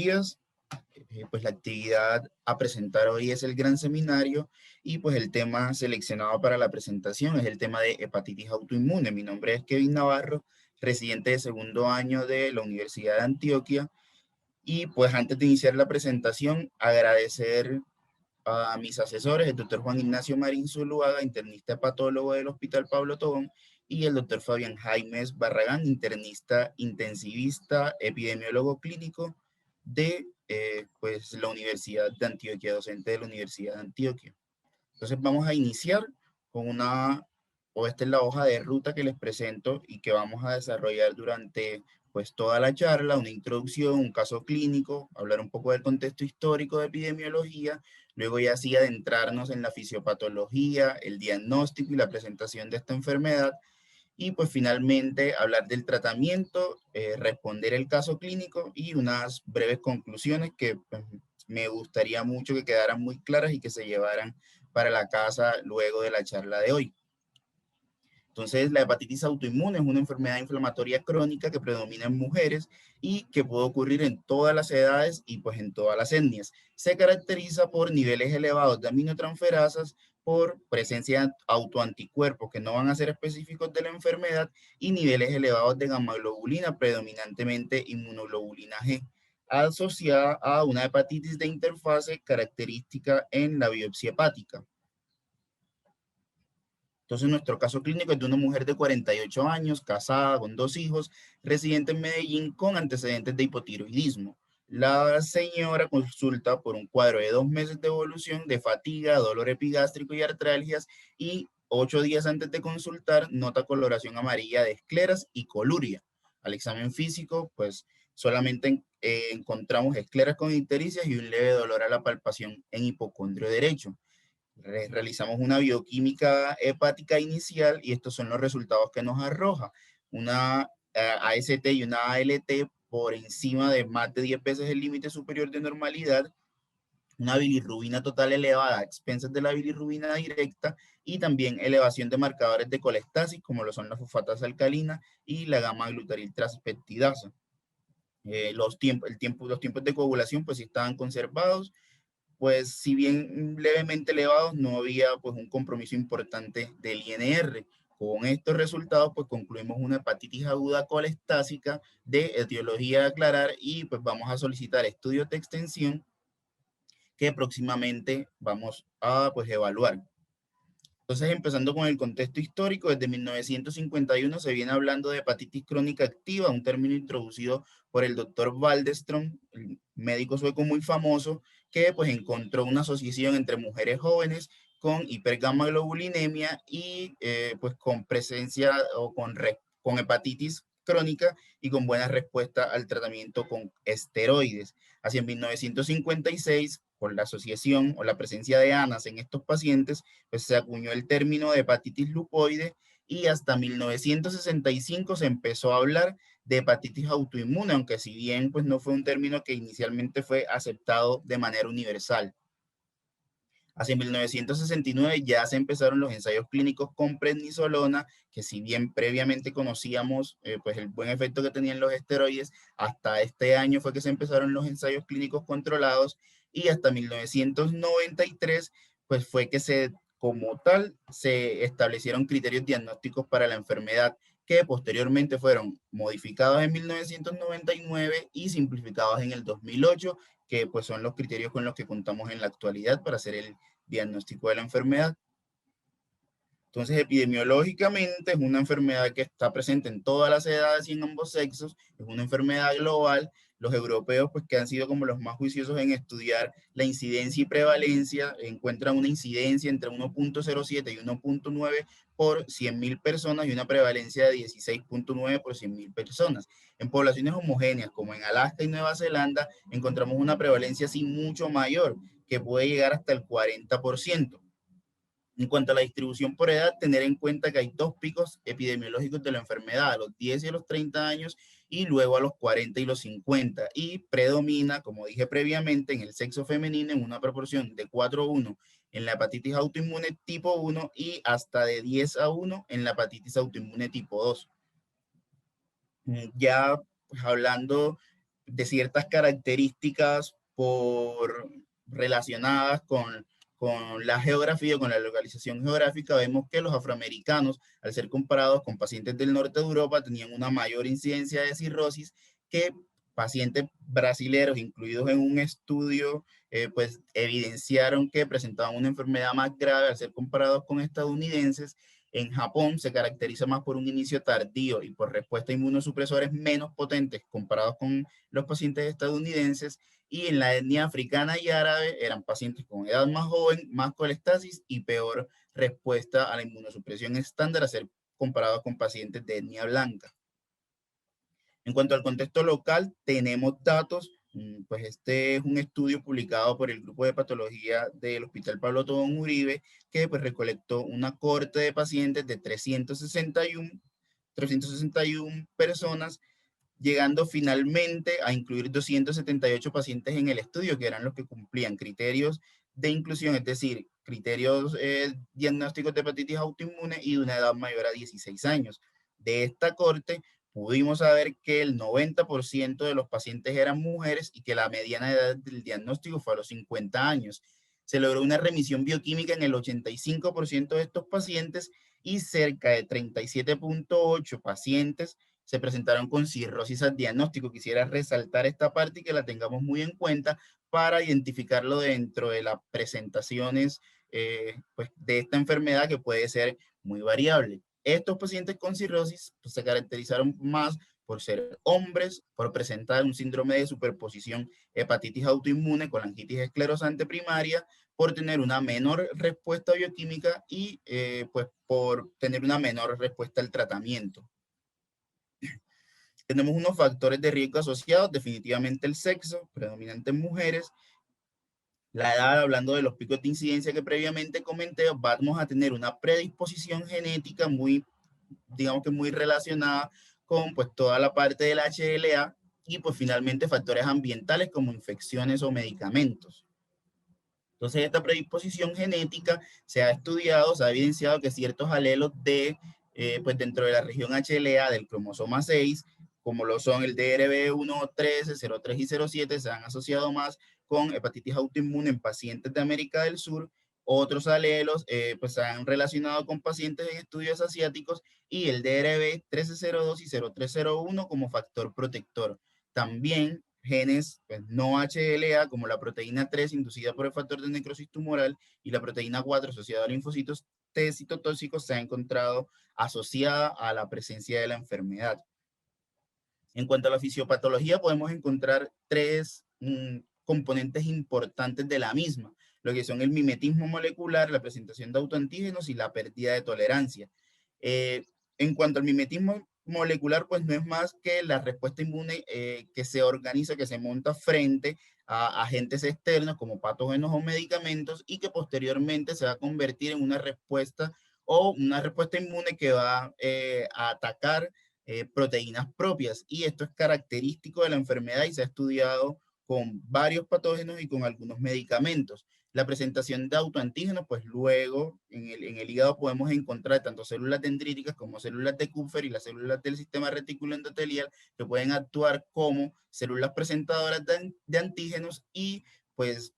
días. Pues la actividad a presentar hoy es el gran seminario y pues el tema seleccionado para la presentación es el tema de hepatitis autoinmune. Mi nombre es Kevin Navarro, residente de segundo año de la Universidad de Antioquia. Y pues antes de iniciar la presentación, agradecer a mis asesores, el doctor Juan Ignacio Marín Zuluaga, internista patólogo del Hospital Pablo Tobón, y el doctor Fabián Jaimes Barragán, internista intensivista, epidemiólogo clínico de pues, la Universidad de Antioquia, docente de la Universidad de Antioquia. Entonces vamos a iniciar con esta es la hoja de ruta que les presento y que vamos a desarrollar durante pues toda la charla, una introducción, un caso clínico, hablar un poco del contexto histórico de epidemiología, luego ya sí adentrarnos en la fisiopatología, el diagnóstico y la presentación de esta enfermedad, y pues finalmente hablar del tratamiento, responder el caso clínico y unas breves conclusiones que pues, me gustaría mucho que quedaran muy claras y que se llevaran para la casa luego de la charla de hoy. Entonces, la hepatitis autoinmune es una enfermedad inflamatoria crónica que predomina en mujeres y que puede ocurrir en todas las edades y pues en todas las etnias. Se caracteriza por niveles elevados de aminotransferasas, por presencia de autoanticuerpos que no van a ser específicos de la enfermedad y niveles elevados de gamma globulina, predominantemente inmunoglobulina G, asociada a una hepatitis de interfase característica en la biopsia hepática. Entonces, nuestro caso clínico es de una mujer de 48 años, casada, con 2 hijos, residente en Medellín, con antecedentes de hipotiroidismo. La señora consulta por un cuadro de 2 meses de evolución de fatiga, dolor epigástrico y artralgias, y 8 días antes de consultar nota coloración amarilla de escleras y coluria. Al examen físico, pues solamente encontramos escleras con ictericias y un leve dolor a la palpación en hipocondrio derecho. Realizamos una bioquímica hepática inicial y estos son los resultados que nos arroja. Una AST y una ALT por encima de más de 10 veces el límite superior de normalidad, una bilirrubina total elevada a expensas de la bilirrubina directa y también elevación de marcadores de colestasis como lo son la fosfatasa alcalina y la gamma glutaril transpeptidasa. Los tiempos de coagulación pues sí estaban conservados, pues si bien levemente elevados, no había pues un compromiso importante del INR. Con estos resultados, pues concluimos una hepatitis aguda colestásica de etiología a aclarar y pues vamos a solicitar estudios de extensión que próximamente vamos a pues evaluar. Entonces, empezando con el contexto histórico, desde 1951 se viene hablando de hepatitis crónica activa, un término introducido por el doctor Waldenström, el médico sueco muy famoso, que pues encontró una asociación entre mujeres jóvenes con hipergamaglobulinemia y pues con presencia o con hepatitis crónica y con buena respuesta al tratamiento con esteroides. Hacia 1956, por la asociación o la presencia de ANAS en estos pacientes, pues se acuñó el término de hepatitis lupoide y hasta 1965 se empezó a hablar de hepatitis autoinmune, aunque si bien pues no fue un término que inicialmente fue aceptado de manera universal. Hacia 1969 ya se empezaron los ensayos clínicos con prednisolona, que si bien previamente conocíamos pues el buen efecto que tenían los esteroides, hasta este año fue que se empezaron los ensayos clínicos controlados y hasta 1993 pues fue que como tal se establecieron criterios diagnósticos para la enfermedad que posteriormente fueron modificados en 1999 y simplificados en el 2008, que pues son los criterios con los que contamos en la actualidad para hacer el diagnóstico de la enfermedad. Entonces, epidemiológicamente es una enfermedad que está presente en todas las edades y en ambos sexos, es una enfermedad global. Los europeos, pues que han sido como los más juiciosos en estudiar la incidencia y prevalencia, encuentran una incidencia entre 1.07 y 1.9 por 100.000 personas y una prevalencia de 16.9 por 100.000 personas. En poblaciones homogéneas, como en Alaska y Nueva Zelanda, encontramos una prevalencia así mucho mayor, que puede llegar hasta el 40%. En cuanto a la distribución por edad, tener en cuenta que hay 2 picos epidemiológicos de la enfermedad, a los 10 y a los 30 años, y luego a los 40 y los 50, y predomina, como dije previamente, en el sexo femenino en una proporción de 4:1 en la hepatitis autoinmune tipo 1 y hasta de 10:1 en la hepatitis autoinmune tipo 2. Ya pues, hablando de ciertas características relacionadas con la geografía, con la localización geográfica, vemos que los afroamericanos, al ser comparados con pacientes del norte de Europa, tenían una mayor incidencia de cirrosis que pacientes brasileños, incluidos en un estudio, pues evidenciaron que presentaban una enfermedad más grave al ser comparados con estadounidenses. En Japón se caracteriza más por un inicio tardío y por respuesta a inmunosupresores menos potentes comparados con los pacientes estadounidenses, y en la etnia africana y árabe eran pacientes con edad más joven, más colestasis y peor respuesta a la inmunosupresión estándar a ser comparados con pacientes de etnia blanca. En cuanto al contexto local, tenemos datos, pues este es un estudio publicado por el Grupo de Patología del Hospital Pablo Tobón Uribe, que pues recolectó una cohorte de pacientes de 361 personas, llegando finalmente a incluir 278 pacientes en el estudio, que eran los que cumplían criterios de inclusión, es decir, criterios diagnósticos de hepatitis autoinmune y de una edad mayor a 16 años. De esta corte pudimos saber que el 90% de los pacientes eran mujeres y que la mediana edad del diagnóstico fue a los 50 años. Se logró una remisión bioquímica en el 85% de estos pacientes y cerca de 37.8 pacientes se presentaron con cirrosis al diagnóstico. Quisiera resaltar esta parte y que la tengamos muy en cuenta para identificarlo dentro de las presentaciones pues, de esta enfermedad, que puede ser muy variable. Estos pacientes con cirrosis pues, se caracterizaron más por ser hombres, por presentar un síndrome de superposición hepatitis autoinmune con angitis esclerosante primaria, por tener una menor respuesta bioquímica y pues por tener una menor respuesta al tratamiento. Tenemos unos factores de riesgo asociados, definitivamente el sexo, predominante en mujeres, la edad, hablando de los picos de incidencia que previamente comenté, vamos a tener una predisposición genética muy, digamos que muy relacionada con pues toda la parte del HLA, y pues finalmente factores ambientales como infecciones o medicamentos. Entonces, esta predisposición genética se ha estudiado, se ha evidenciado que ciertos alelos pues dentro de la región HLA del cromosoma 6, como lo son el DRB1, 13, 03 y 07, se han asociado más con hepatitis autoinmune en pacientes de América del Sur. Otros alelos pues se han relacionado con pacientes en estudios asiáticos, y el DRB 1302 y 0301 como factor protector. También genes pues, no HLA, como la proteína 3 inducida por el factor de necrosis tumoral y la proteína 4 asociada a linfocitos T citotóxicos, se ha encontrado asociada a la presencia de la enfermedad. En cuanto a la fisiopatología, podemos encontrar tres componentes importantes de la misma, lo que son el mimetismo molecular, la presentación de autoantígenos y la pérdida de tolerancia. En cuanto al mimetismo molecular, pues no es más que la respuesta inmune que se organiza, que se monta frente a agentes externos como patógenos o medicamentos, y que posteriormente se va a convertir en una respuesta inmune que va a atacar proteínas propias. Y esto es característico de la enfermedad y se ha estudiado con varios patógenos y con algunos medicamentos. La presentación de autoantígenos, pues luego en el hígado podemos encontrar tanto células dendríticas como células de Kupffer y las células del sistema retículo endotelial, que pueden actuar como células presentadoras de antígenos y pues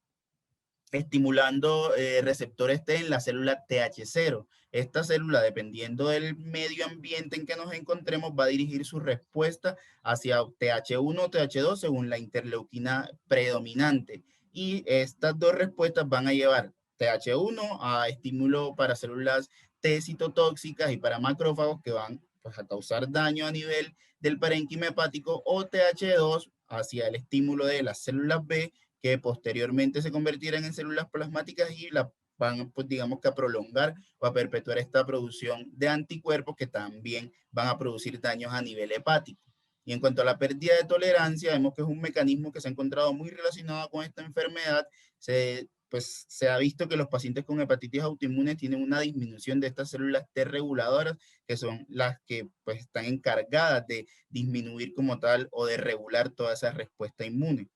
estimulando receptores T en la célula TH0. Esta célula, dependiendo del medio ambiente en que nos encontremos, va a dirigir su respuesta hacia TH1 o TH2 según la interleuquina predominante. Y estas dos respuestas van a llevar TH1 a estímulo para células T citotóxicas y para macrófagos que van pues, a causar daño a nivel del parénquima hepático, o TH2 hacia el estímulo de las células B, que posteriormente se convertirán en células plasmáticas y la van, pues digamos que a prolongar o a perpetuar esta producción de anticuerpos que también van a producir daños a nivel hepático. Y en cuanto a la pérdida de tolerancia, vemos que es un mecanismo que se ha encontrado muy relacionado con esta enfermedad. Pues se ha visto que los pacientes con hepatitis autoinmune tienen una disminución de estas células T reguladoras, que son las que pues están encargadas de disminuir como tal o de regular toda esa respuesta inmune.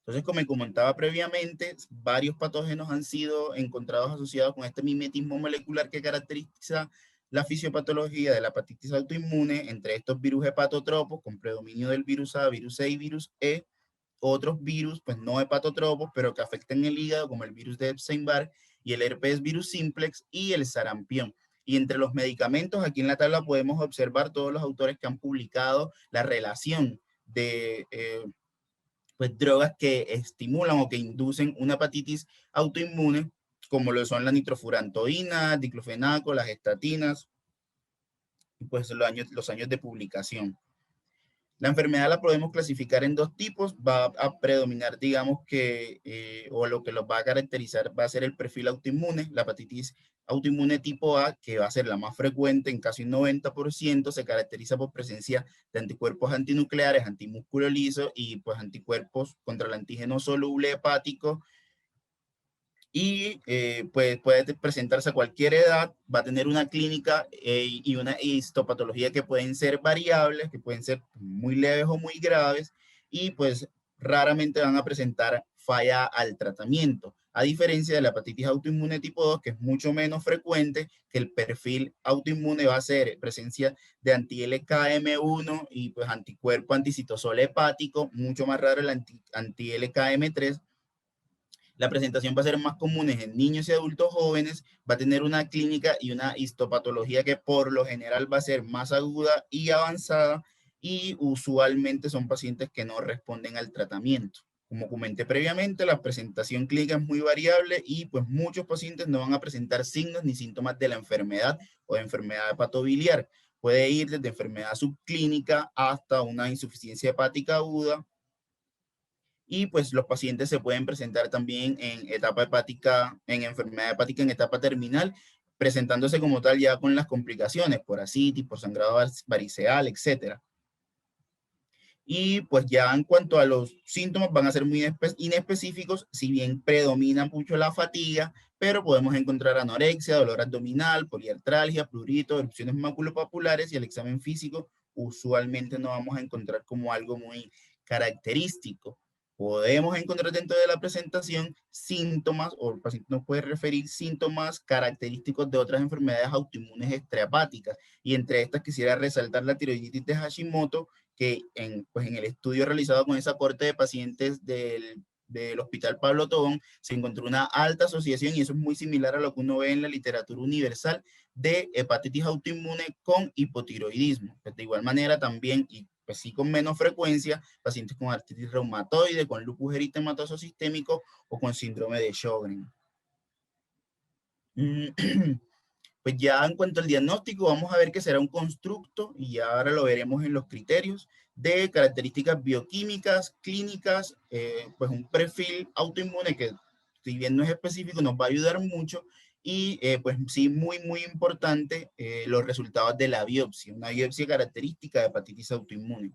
Entonces, como comentaba previamente, varios patógenos han sido encontrados asociados con este mimetismo molecular que caracteriza la fisiopatología de la hepatitis autoinmune entre estos virus hepatotropos con predominio del virus A, virus C y virus E, otros virus, pues no hepatotropos, pero que afectan el hígado, como el virus de Epstein-Barr y el herpes virus simplex y el sarampión. Y entre los medicamentos, aquí en la tabla podemos observar todos los autores que han publicado la relación de pues, drogas que estimulan o que inducen una hepatitis autoinmune, como lo son la nitrofurantoína, diclofenaco, las estatinas, y pues los años de publicación. La enfermedad la podemos clasificar en dos tipos, va a predominar, digamos que, o lo que los va a caracterizar va a ser el perfil autoinmune, la hepatitis autoinmune tipo A, que va a ser la más frecuente, en casi un 90%, se caracteriza por presencia de anticuerpos antinucleares, antimúsculo liso y pues anticuerpos contra el antígeno soluble hepático, y pues puede presentarse a cualquier edad, va a tener una clínica y una histopatología que pueden ser variables, que pueden ser muy leves o muy graves, y pues raramente van a presentar falla al tratamiento, a diferencia de la hepatitis autoinmune tipo 2, que es mucho menos frecuente, que el perfil autoinmune va a ser presencia de anti-LKM1 y pues anticuerpo anticitosol hepático, mucho más raro el anti-LKM3. La presentación va a ser más común en niños y adultos jóvenes, va a tener una clínica y una histopatología que por lo general va a ser más aguda y avanzada, y usualmente son pacientes que no responden al tratamiento. Como comenté previamente, la presentación clínica es muy variable y pues muchos pacientes no van a presentar signos ni síntomas de la enfermedad o de enfermedad hepatobiliar. Puede ir desde enfermedad subclínica hasta una insuficiencia hepática aguda, y pues los pacientes se pueden presentar también en etapa hepática, en enfermedad hepática en etapa terminal, presentándose como tal ya con las complicaciones por ascitis, por sangrado variceal, etcétera. Y pues ya en cuanto a los síntomas van a ser muy inespecíficos, si bien predomina mucho la fatiga, pero podemos encontrar anorexia, dolor abdominal, poliartralgia, prurito, erupciones maculopapulares, y el examen físico usualmente no vamos a encontrar como algo muy característico. Podemos encontrar dentro de la presentación síntomas, o el paciente nos puede referir síntomas característicos de otras enfermedades autoinmunes extrahepáticas, y entre estas quisiera resaltar la tiroiditis de Hashimoto, que pues en el estudio realizado con esa corte de pacientes del Hospital Pablo Tobón se encontró una alta asociación, y eso es muy similar a lo que uno ve en la literatura universal, de hepatitis autoinmune con hipotiroidismo. Pues de igual manera también, y pues sí con menos frecuencia, pacientes con artritis reumatoide, con lupus eritematoso sistémico o con síndrome de Sjögren. Pues ya en cuanto al diagnóstico, vamos a ver que será un constructo, y ahora lo veremos en los criterios, de características bioquímicas, clínicas, pues un perfil autoinmune que, si bien no es específico, nos va a ayudar mucho, y pues sí, muy importante, los resultados de la biopsia, una biopsia característica de hepatitis autoinmune.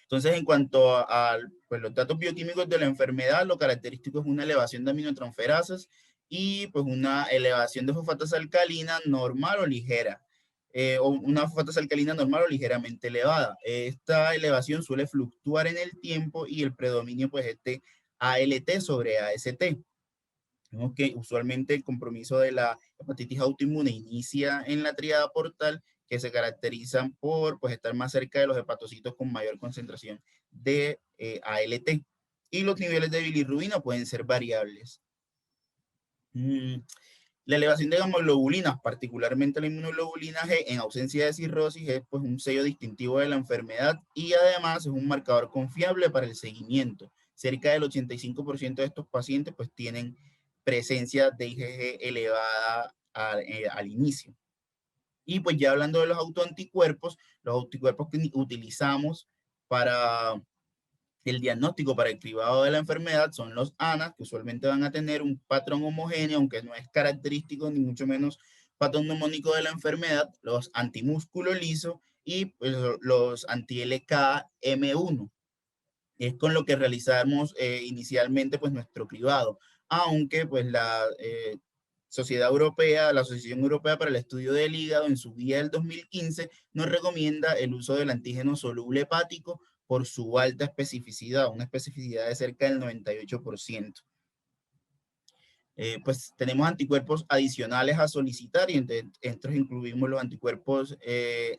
Entonces, en cuanto a pues, los datos bioquímicos de la enfermedad, lo característico es una elevación de aminotransferasas y pues una elevación de fosfatasa alcalina normal o ligera, o una fosfatasa alcalina normal o ligeramente elevada. Esta elevación suele fluctuar en el tiempo, y el predominio pues es de ALT sobre AST. Vemos que usualmente el compromiso de la hepatitis autoinmune inicia en la tríada portal, que se caracterizan por pues, estar más cerca de los hepatocitos con mayor concentración de ALT. Y los niveles de bilirrubina pueden ser variables. La elevación de gamoglobulinas, particularmente la inmunoglobulina G, en ausencia de cirrosis, es pues, un sello distintivo de la enfermedad, y además es un marcador confiable para el seguimiento. Cerca del 85% de estos pacientes pues, tienen presencia de IgG elevada al inicio. Y pues ya hablando de los anticuerpos que utilizamos para el diagnóstico, para el cribado de la enfermedad, son los ANA, que usualmente van a tener un patrón homogéneo, aunque no es característico ni mucho menos patrón neumónico de la enfermedad, los antimúsculo liso y pues, los anti-LKM1. Es con lo que realizamos inicialmente pues nuestro cribado, aunque pues la Asociación Europea para el Estudio del Hígado, en su guía del 2015, nos recomienda el uso del antígeno soluble hepático por su alta especificidad, una especificidad de cerca del 98%. pues tenemos anticuerpos adicionales a solicitar y entre estos incluimos los anticuerpos,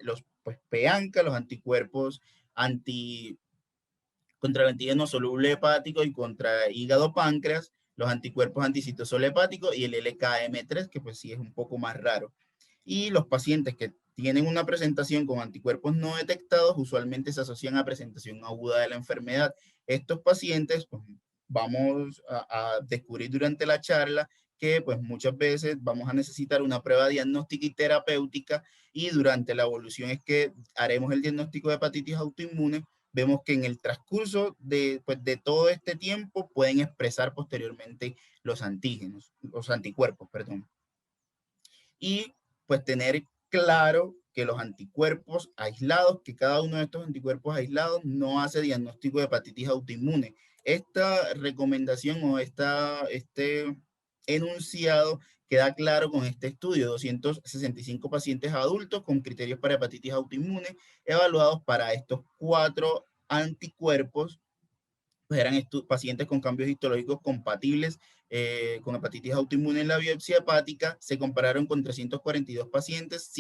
los pues, PEANCA, los anticuerpos contra el antígeno soluble hepático y contra hígado páncreas, los anticuerpos anticitosol hepático y el LKM3, que pues sí es un poco más raro. Y los pacientes que tienen una presentación con anticuerpos no detectados usualmente se asocian a presentación aguda de la enfermedad. Estos pacientes, pues, vamos a descubrir durante la charla que pues muchas veces vamos a necesitar una prueba diagnóstica y terapéutica y durante la evolución es que haremos el diagnóstico de hepatitis autoinmune. Vemos que en el transcurso de, pues, de todo este tiempo pueden expresar posteriormente los antígenos, los anticuerpos, perdón. Y pues tener claro que los anticuerpos aislados, que cada uno de estos anticuerpos aislados no hace diagnóstico de hepatitis autoinmune. Esta recomendación o este enunciado queda claro con este estudio, 265 pacientes adultos con criterios para hepatitis autoinmune, evaluados para estos 4 anticuerpos, pues eran pacientes con cambios histológicos compatibles con hepatitis autoinmune en la biopsia hepática. Se compararon con 342 pacientes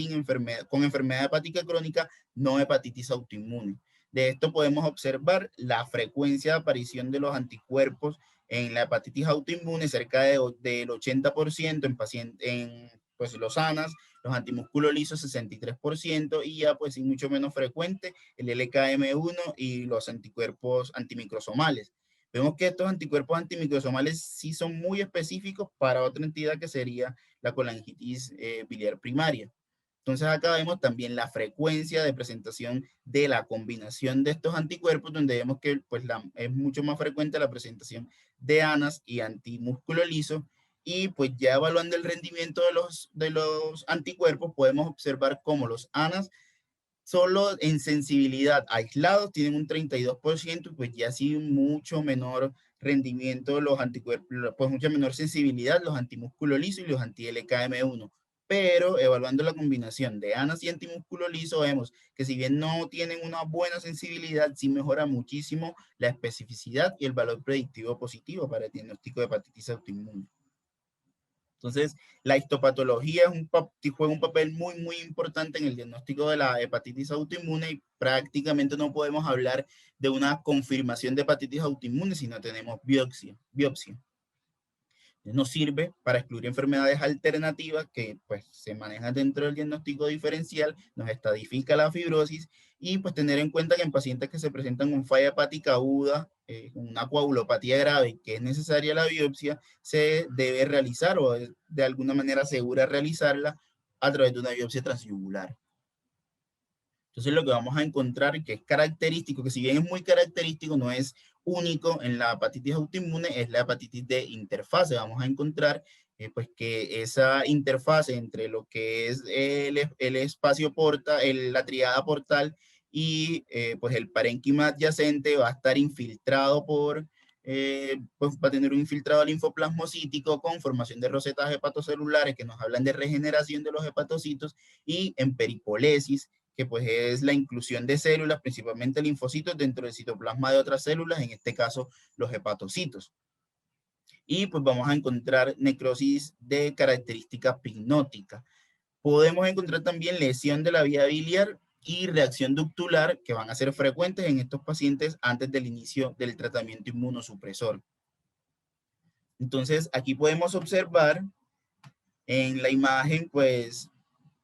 con enfermedad hepática crónica, no hepatitis autoinmune. De esto podemos observar la frecuencia de aparición de los anticuerpos en la hepatitis autoinmune, cerca del 80% en pues, los ANAS, los antimúsculo lisos 63%, y ya pues mucho menos frecuente el LKM1 y los anticuerpos antimicrosomales. Vemos que estos anticuerpos antimicrosomales sí son muy específicos para otra entidad que sería la colangitis biliar primaria. Entonces acá vemos también la frecuencia de presentación de la combinación de estos anticuerpos, donde vemos que pues, es mucho más frecuente la presentación de ANAS y antimúsculo liso. Y pues ya evaluando el rendimiento de los anticuerpos, podemos observar cómo los ANAS solo en sensibilidad aislados tienen un 32%, pues ya sí mucho menor rendimiento los anticuerpos, pues mucha menor sensibilidad los antimúsculo liso y los anti-LKM1. Pero evaluando la combinación de ANAS y antimúsculo liso, vemos que si bien no tienen una buena sensibilidad, sí mejora muchísimo la especificidad y el valor predictivo positivo para el diagnóstico de hepatitis autoinmune. Entonces, la histopatología juega un papel muy, muy importante en el diagnóstico de la hepatitis autoinmune y prácticamente no podemos hablar de una confirmación de hepatitis autoinmune si no tenemos biopsia. Nos sirve para excluir enfermedades alternativas que pues, se manejan dentro del diagnóstico diferencial, nos estadifica la fibrosis y pues tener en cuenta que en pacientes que se presentan con falla hepática aguda, una coagulopatía grave, que es necesaria la biopsia, se debe realizar o de alguna manera segura realizarla a través de una biopsia transyugular. Entonces lo que vamos a encontrar que es característico, que si bien es muy característico, no es único en la hepatitis autoinmune, es la hepatitis de interfase. Vamos a encontrar pues que esa interfase entre lo que es el espacio portal, la triada portal y pues el parénquima adyacente va a estar infiltrado pues va a tener un infiltrado linfoplasmocítico con formación de rosetas hepatocelulares que nos hablan de regeneración de los hepatocitos y en peripolesis, que pues es la inclusión de células, principalmente linfocitos, dentro del citoplasma de otras células, en este caso los hepatocitos. Y pues vamos a encontrar necrosis de característica pignótica. Podemos encontrar también lesión de la vía biliar y reacción ductular, que van a ser frecuentes en estos pacientes antes del inicio del tratamiento inmunosupresor. Entonces, aquí podemos observar en la imagen, pues,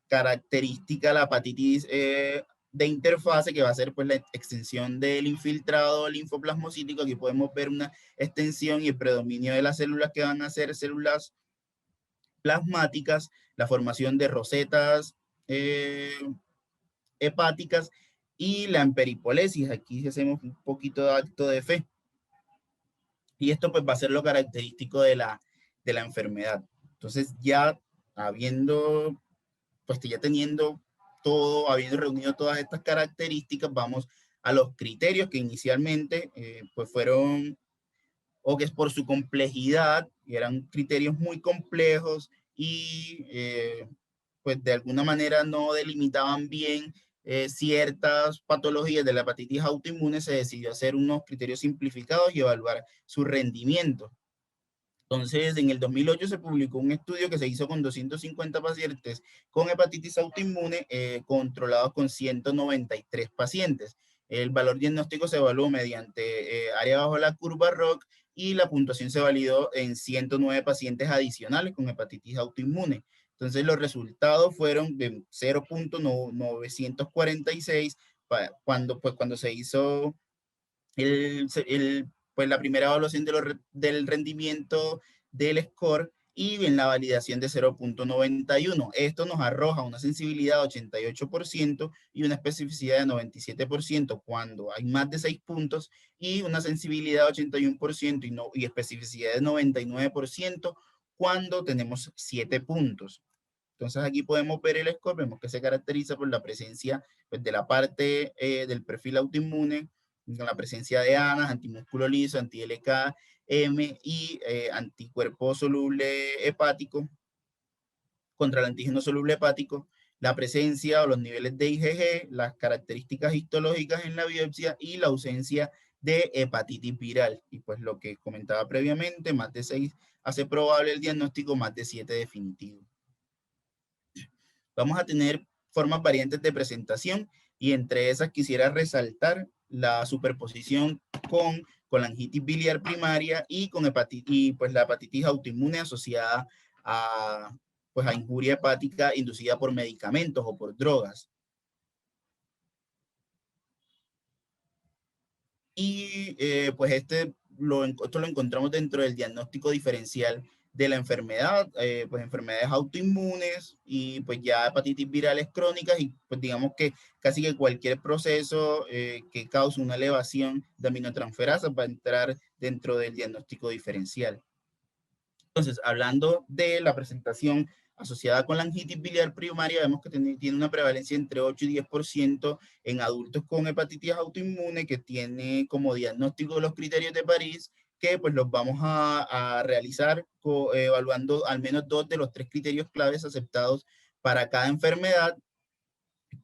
característica la hepatitis de interfase, que va a ser pues la extensión del infiltrado linfoplasmocítico. Aquí podemos ver una extensión y el predominio de las células que van a ser células plasmáticas, la formación de rosetas hepáticas y la emperipolesis. Aquí hacemos un poquito de acto de fe. Y esto pues va a ser lo característico de la enfermedad. Entonces ya habiendo pues ya teniendo todo, habiendo reunido todas estas características, vamos a los criterios que inicialmente pues fueron, o que es por su complejidad, eran criterios muy complejos y pues de alguna manera no delimitaban bien ciertas patologías de la hepatitis autoinmune. Se decidió hacer unos criterios simplificados y evaluar su rendimiento. Entonces, en el 2008 se publicó un estudio que se hizo con 250 pacientes con hepatitis autoinmune controlados con 193 pacientes. El valor diagnóstico se evaluó mediante área bajo la curva ROC y la puntuación se validó en 109 pacientes adicionales con hepatitis autoinmune. Entonces, los resultados fueron de 0.946 cuando se hizo pues la primera evaluación del rendimiento del score y en la validación de 0.91. Esto nos arroja una sensibilidad de 88% y una especificidad de 97% cuando hay más de 6 puntos y una sensibilidad de 81% y especificidad de 99% cuando tenemos 7 puntos. Entonces aquí podemos ver el score, vemos que se caracteriza por la presencia pues, de la parte del perfil autoinmune, con la presencia de ANAS, antimúsculo liso, anti-LK-M y anticuerpo soluble hepático contra el antígeno soluble hepático, la presencia o los niveles de IgG, las características histológicas en la biopsia y la ausencia de hepatitis viral. Y pues lo que comentaba previamente, más de 6 hace probable el diagnóstico, más de 7 definitivo. Vamos a tener formas variantes de presentación y entre esas quisiera resaltar la superposición con colangitis biliar primaria y con pues la hepatitis autoinmune asociada pues a injuria hepática inducida por medicamentos o por drogas. Y pues esto lo encontramos dentro del diagnóstico diferencial de la enfermedad, pues enfermedades autoinmunes y pues ya hepatitis virales crónicas y pues digamos que casi que cualquier proceso que cause una elevación de aminotransferasa va a entrar dentro del diagnóstico diferencial. Entonces, hablando de la presentación asociada con la angitis biliar primaria, vemos que tiene una prevalencia entre 8 y 10% en adultos con hepatitis autoinmune, que tiene como diagnóstico los criterios de París, que pues los vamos a realizar evaluando al menos 2 de los 3 criterios claves aceptados para cada enfermedad,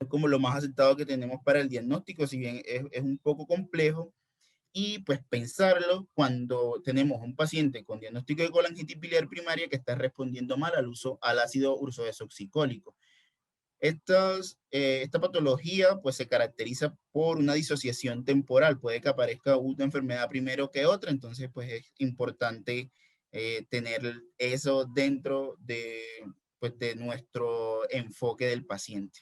como lo más aceptado que tenemos para el diagnóstico, si bien es un poco complejo y pues pensarlo cuando tenemos un paciente con diagnóstico de colangitis biliar primaria que está respondiendo mal al ácido ursodesoxicólico. Esta patología pues se caracteriza por una disociación temporal, puede que aparezca una enfermedad primero que otra, entonces pues es importante tener eso dentro pues, de nuestro enfoque del paciente.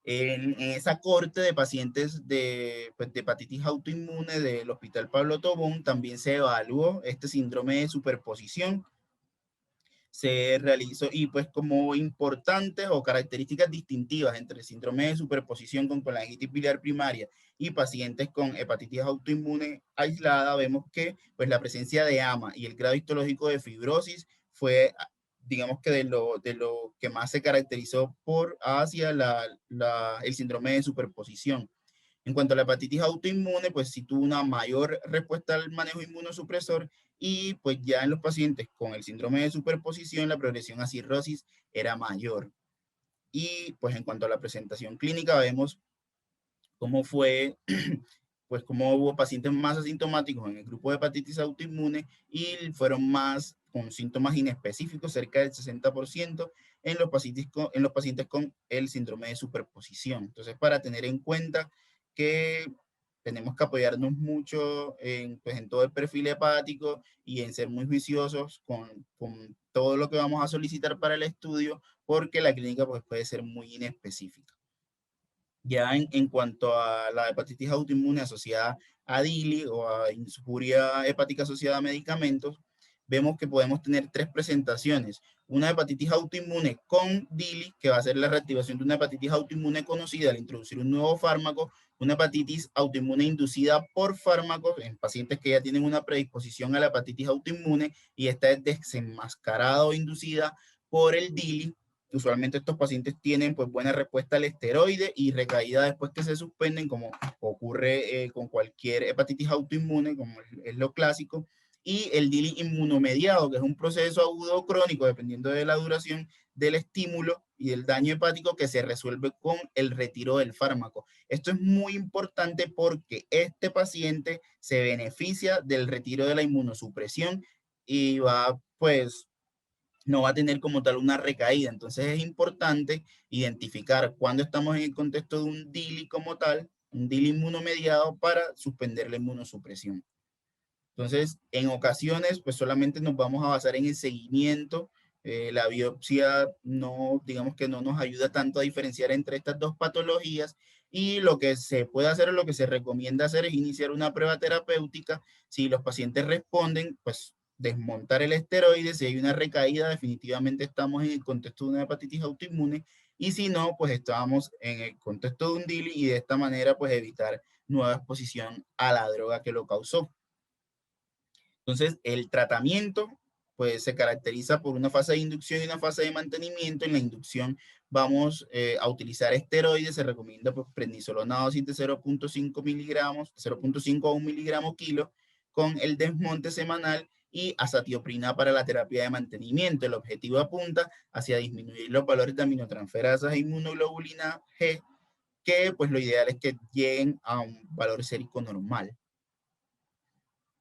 En esa corte de pacientes pues, de hepatitis autoinmune del Hospital Pablo Tobón también se evaluó este síndrome de superposición. Se realizó y pues como importantes o características distintivas entre el síndrome de superposición con colangitis biliar primaria y pacientes con hepatitis autoinmune aislada, vemos que pues la presencia de AMA y el grado histológico de fibrosis fue digamos que de lo que más se caracterizó por hacia el síndrome de superposición. En cuanto a la hepatitis autoinmune, pues sí tuvo una mayor respuesta al manejo inmunosupresor y pues ya en los pacientes con el síndrome de superposición la progresión a cirrosis era mayor. Y pues en cuanto a la presentación clínica vemos cómo fue, pues cómo hubo pacientes más asintomáticos en el grupo de hepatitis autoinmune y fueron más con síntomas inespecíficos, cerca del 60% en los pacientes con el síndrome de superposición. Entonces, para tener en cuenta que tenemos que apoyarnos mucho pues, en todo el perfil hepático y en ser muy juiciosos con todo lo que vamos a solicitar para el estudio, porque la clínica pues, puede ser muy inespecífica. Ya en cuanto a la hepatitis autoinmune asociada a DILI o a insuria hepática asociada a medicamentos, vemos que podemos tener 3 presentaciones. Una hepatitis autoinmune con DILI, que va a ser la reactivación de una hepatitis autoinmune conocida al introducir un nuevo fármaco, una hepatitis autoinmune inducida por fármacos en pacientes que ya tienen una predisposición a la hepatitis autoinmune y esta es desenmascarada o inducida por el DILI. Usualmente estos pacientes tienen pues buena respuesta al esteroide y recaída después que se suspenden, como ocurre con cualquier hepatitis autoinmune, como es lo clásico, y el DILI inmunomediado, que es un proceso agudo o crónico, dependiendo de la duración del estímulo y del daño hepático, que se resuelve con el retiro del fármaco. Esto es muy importante porque este paciente se beneficia del retiro de la inmunosupresión y va, pues, no va a tener como tal una recaída. Entonces es importante identificar cuando estamos en el contexto de un DILI como tal, un DILI inmunomediado, para suspender la inmunosupresión. Entonces, en ocasiones, pues solamente nos vamos a basar en el seguimiento. La biopsia no, digamos que no nos ayuda tanto a diferenciar entre estas dos patologías, y lo que se puede hacer o lo que se recomienda hacer es iniciar una prueba terapéutica. Si los pacientes responden, pues desmontar el esteroide. Si hay una recaída, definitivamente estamos en el contexto de una hepatitis autoinmune, y si no, pues estamos en el contexto de un DILI, y de esta manera pues evitar nueva exposición a la droga que lo causó. Entonces, el tratamiento pues se caracteriza por una fase de inducción y una fase de mantenimiento. En la inducción vamos a utilizar esteroides. Se recomienda pues prednisolona dosis de 0.5 miligramos, 0.5 a 1 miligramo kilo, con el desmonte semanal, y azatioprina para la terapia de mantenimiento. El objetivo apunta hacia disminuir los valores de aminotransferasas e inmunoglobulina G, que pues lo ideal es que lleguen a un valor sérico normal.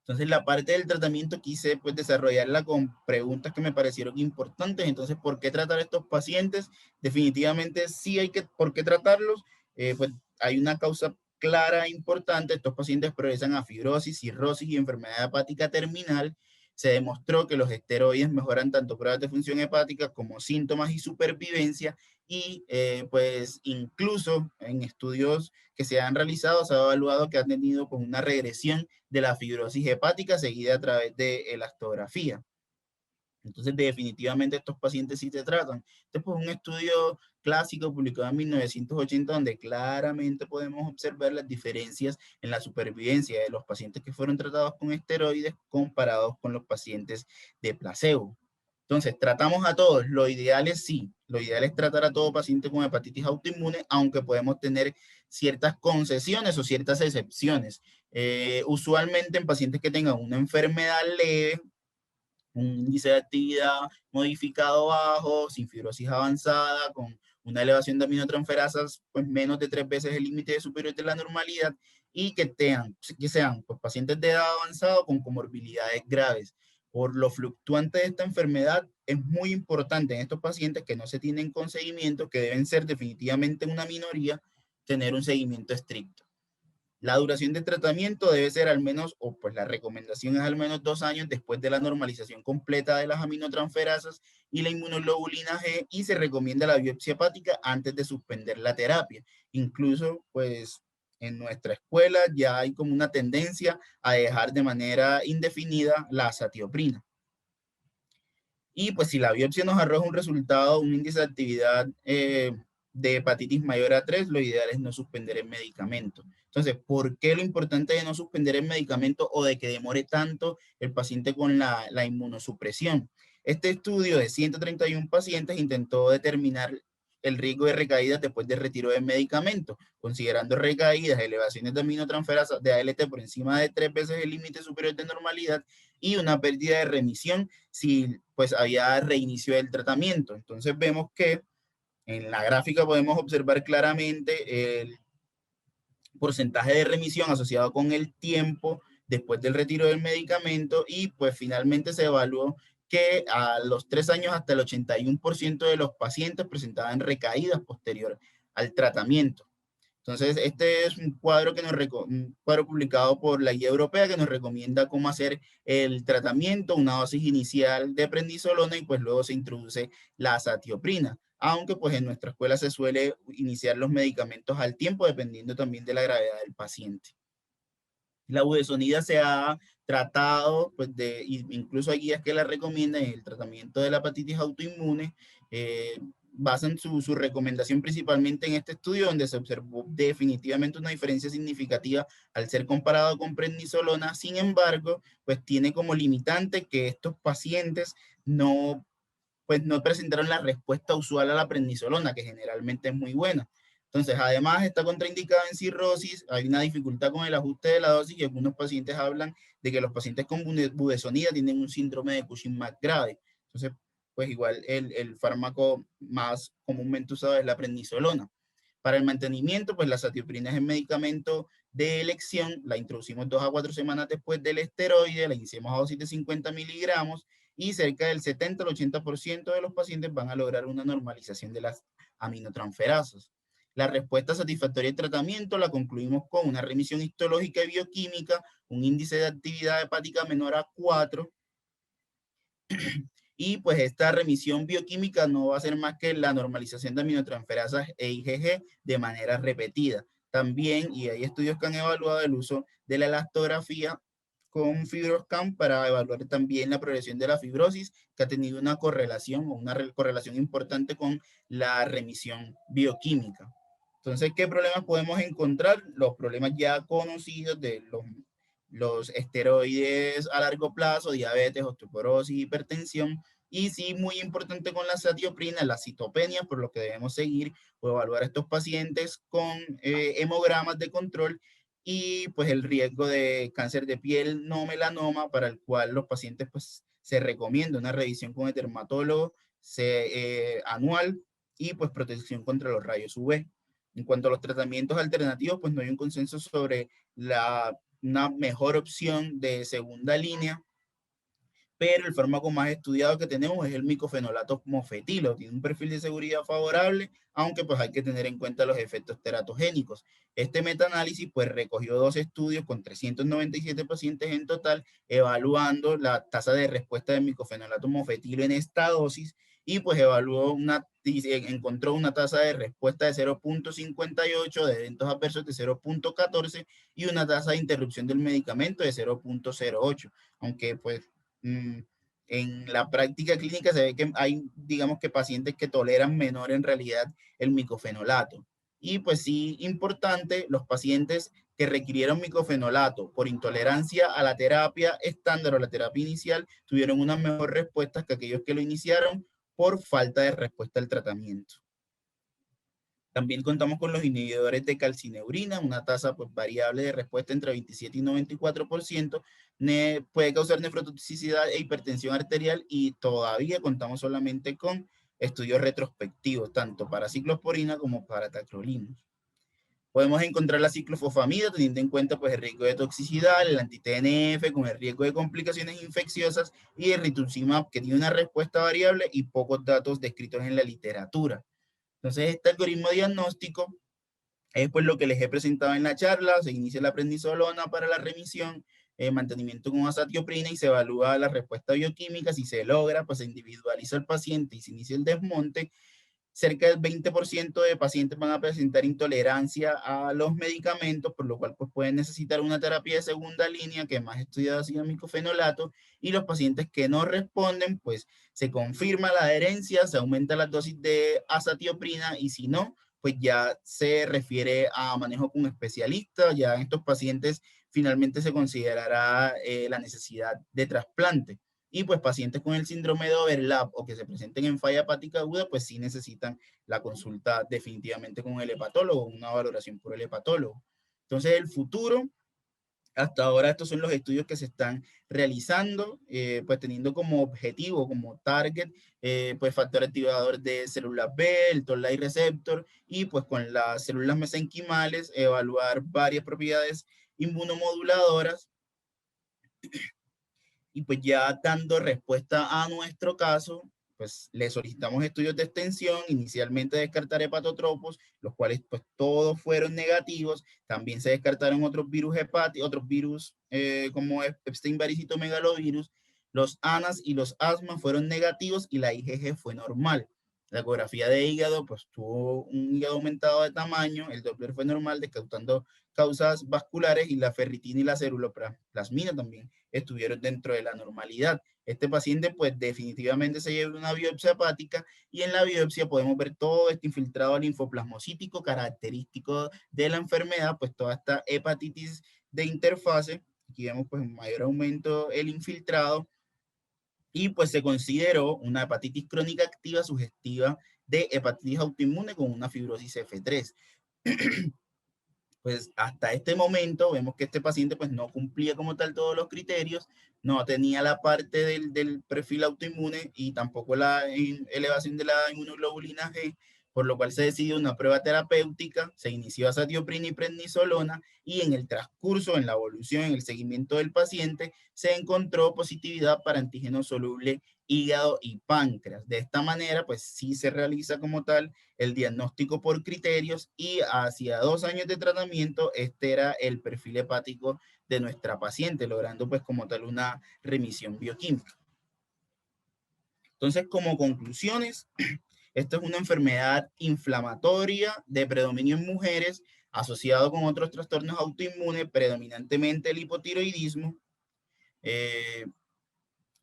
Entonces, la parte del tratamiento quise pues desarrollarla con preguntas que me parecieron importantes. Entonces, ¿por qué tratar a estos pacientes? Definitivamente sí hay que, ¿por qué tratarlos? Pues hay una causa clara e importante. Estos pacientes progresan a fibrosis, cirrosis y enfermedad hepática terminal. Se demostró que los esteroides mejoran tanto pruebas de función hepática como síntomas y supervivencia, y pues incluso en estudios que se han realizado se ha evaluado que han tenido pues una regresión de la fibrosis hepática seguida a través de elastografía. Entonces, definitivamente estos pacientes sí se tratan. Este pues un estudio clásico publicado en 1980, donde claramente podemos observar las diferencias en la supervivencia de los pacientes que fueron tratados con esteroides comparados con los pacientes de placebo. Entonces, tratamos a todos. Lo ideal es sí, lo ideal es tratar a todo paciente con hepatitis autoinmune, aunque podemos tener ciertas concesiones o ciertas excepciones. Usualmente en pacientes que tengan una enfermedad leve, un índice de actividad modificado bajo, sin fibrosis avanzada, con una elevación de aminotransferasas pues menos de 3 veces el límite superior de la normalidad, y que sean pues, pacientes de edad avanzada con comorbilidades graves. Por lo fluctuante de esta enfermedad, es muy importante en estos pacientes que no se tienen con seguimiento, que deben ser definitivamente una minoría, tener un seguimiento estricto. La duración de tratamiento debe ser al menos, o pues la recomendación es al menos 2 años después de la normalización completa de las aminotransferasas y la inmunoglobulina G, y se recomienda la biopsia hepática antes de suspender la terapia. Incluso, pues, en nuestra escuela ya hay como una tendencia a dejar de manera indefinida la azatioprina. Y pues si la biopsia nos arroja un resultado, un índice de actividad de hepatitis mayor a 3, lo ideal es no suspender el medicamento. Entonces, ¿por qué lo importante de no suspender el medicamento o de que demore tanto el paciente con la inmunosupresión? Este estudio de 131 pacientes intentó determinar el riesgo de recaídas después del retiro del medicamento, considerando recaídas, elevaciones de aminotransferasa de ALT por encima de 3 veces el límite superior de normalidad, y una pérdida de remisión si pues había reinicio del tratamiento. Entonces vemos que en la gráfica podemos observar claramente el porcentaje de remisión asociado con el tiempo después del retiro del medicamento, y pues finalmente se evaluó que a los 3 años hasta el 81% de los pacientes presentaban recaídas posterior al tratamiento. Entonces, este es un cuadro, un cuadro publicado por la guía europea, que nos recomienda cómo hacer el tratamiento, una dosis inicial de prednisolona, y pues luego se introduce la azatioprina, aunque pues en nuestra escuela se suele iniciar los medicamentos al tiempo, dependiendo también de la gravedad del paciente. La budesonida se ha tratado, pues incluso hay guías que la recomiendan en el tratamiento de la hepatitis autoinmune. Basan su recomendación principalmente en este estudio, donde se observó definitivamente una diferencia significativa al ser comparado con prednisolona. Sin embargo, pues tiene como limitante que estos pacientes no presentaron la respuesta usual a la prednisolona, que generalmente es muy buena. Entonces, además está contraindicada en cirrosis, hay una dificultad con el ajuste de la dosis y algunos pacientes hablan de que los pacientes con budesonida tienen un síndrome de Cushing más grave. Entonces, pues igual el fármaco más comúnmente usado es la prednisolona. Para el mantenimiento, pues la satioprina es el medicamento de elección, la introducimos 2 a 4 semanas después del esteroide, la iniciamos a dosis de 50 miligramos y cerca del 70 al 80% de los pacientes van a lograr una normalización de las aminotransferasas. La respuesta satisfactoria del tratamiento la concluimos con una remisión histológica y bioquímica, un índice de actividad hepática menor a 4, y pues esta remisión bioquímica no va a ser más que la normalización de aminotransferasas e IgG de manera repetida. También, y hay estudios que han evaluado el uso de la elastografía con FibroScan para evaluar también la progresión de la fibrosis, que ha tenido una correlación o una correlación importante con la remisión bioquímica. Entonces, ¿qué problemas podemos encontrar? Los problemas ya conocidos de los esteroides a largo plazo, diabetes, osteoporosis, hipertensión, y sí, muy importante con la satioprina, la citopenia, por lo que debemos seguir o evaluar a estos pacientes con hemogramas de control y pues el riesgo de cáncer de piel no melanoma, para el cual los pacientes pues se recomienda una revisión con el dermatólogo anual y pues protección contra los rayos UV. En cuanto a los tratamientos alternativos, pues no hay un consenso sobre una mejor opción de segunda línea, pero el fármaco más estudiado que tenemos es el micofenolato mofetilo. Tiene un perfil de seguridad favorable, aunque pues hay que tener en cuenta los efectos teratogénicos. Este metaanálisis pues recogió 2 estudios con 397 pacientes en total, evaluando la tasa de respuesta del micofenolato mofetilo en esta dosis y pues encontró una tasa de respuesta de 0.58, de eventos adversos de 0.14 y una tasa de interrupción del medicamento de 0.08, aunque pues en la práctica clínica se ve que hay, digamos que pacientes que toleran menor en realidad el micofenolato. Y pues sí, importante, los pacientes que requirieron micofenolato por intolerancia a la terapia estándar o la terapia inicial tuvieron una mejor respuesta que aquellos que lo iniciaron por falta de respuesta al tratamiento. También contamos con los inhibidores de calcineurina, una tasa pues, variable de respuesta entre 27 y 94%, puede causar nefrotoxicidad e hipertensión arterial y todavía contamos solamente con estudios retrospectivos, tanto para ciclosporina como para tacrolimus. Podemos encontrar la ciclofosfamida teniendo en cuenta pues, el riesgo de toxicidad, el anti-TNF con el riesgo de complicaciones infecciosas y el rituximab que tiene una respuesta variable y pocos datos descritos en la literatura. Entonces, este algoritmo diagnóstico es pues lo que les he presentado en la charla. Se inicia la prednisolona para la remisión, mantenimiento con azatioprina y se evalúa la respuesta bioquímica. Si se logra, pues se individualiza el paciente y se inicia el desmonte. Cerca del 20% de pacientes van a presentar intolerancia a los medicamentos, por lo cual pues, pueden necesitar una terapia de segunda línea, que más estudiada ha sido el micofenolato, y los pacientes que no responden, pues se confirma la adherencia, se aumenta la dosis de azatioprina y si no, pues ya se refiere a manejo con un especialista. Ya en estos pacientes finalmente se considerará la necesidad de trasplante. Y pues pacientes con el síndrome de overlap o que se presenten en falla hepática aguda, pues sí necesitan la consulta definitivamente con el hepatólogo, una valoración por el hepatólogo. Entonces, el futuro, hasta ahora estos son los estudios que se están realizando, pues teniendo como objetivo, como target, pues factor activador de células B, el toll-like receptor, y pues con las células mesenquimales evaluar varias propiedades inmunomoduladoras. Y pues ya dando respuesta a nuestro caso, pues le solicitamos estudios de extensión, inicialmente descartar hepatotropos, los cuales pues todos fueron negativos. También se descartaron otros virus hepáticos, otros virus como Epstein-Barr citomegalovirus. Los ANAS y los asma fueron negativos y la IgG fue normal. La ecografía de hígado pues tuvo un hígado aumentado de tamaño, el Doppler fue normal, descartando causas vasculares y la ferritina y la ceruloplasmina también estuvieron dentro de la normalidad. Este paciente pues definitivamente se lleva una biopsia hepática y en la biopsia podemos ver todo este infiltrado linfoplasmocítico característico de la enfermedad, pues toda esta hepatitis de interfase. Aquí vemos pues un mayor aumento el infiltrado y pues se consideró una hepatitis crónica activa sugestiva de hepatitis autoinmune con una fibrosis F3. Pues hasta este momento vemos que este paciente pues no cumplía como tal todos los criterios, no tenía la parte del perfil autoinmune y tampoco la elevación de la inmunoglobulina G, por lo cual se decidió una prueba terapéutica, se inició azatioprina y prednisolona y en el transcurso, en la evolución, en el seguimiento del paciente, se encontró positividad para antígeno soluble hígado y páncreas. De esta manera, pues sí se realiza como tal el diagnóstico por criterios y hacia 2 años de tratamiento, este era el perfil hepático de nuestra paciente, logrando pues como tal una remisión bioquímica. Entonces, como conclusiones, esto es una enfermedad inflamatoria de predominio en mujeres asociado con otros trastornos autoinmunes, predominantemente el hipotiroidismo.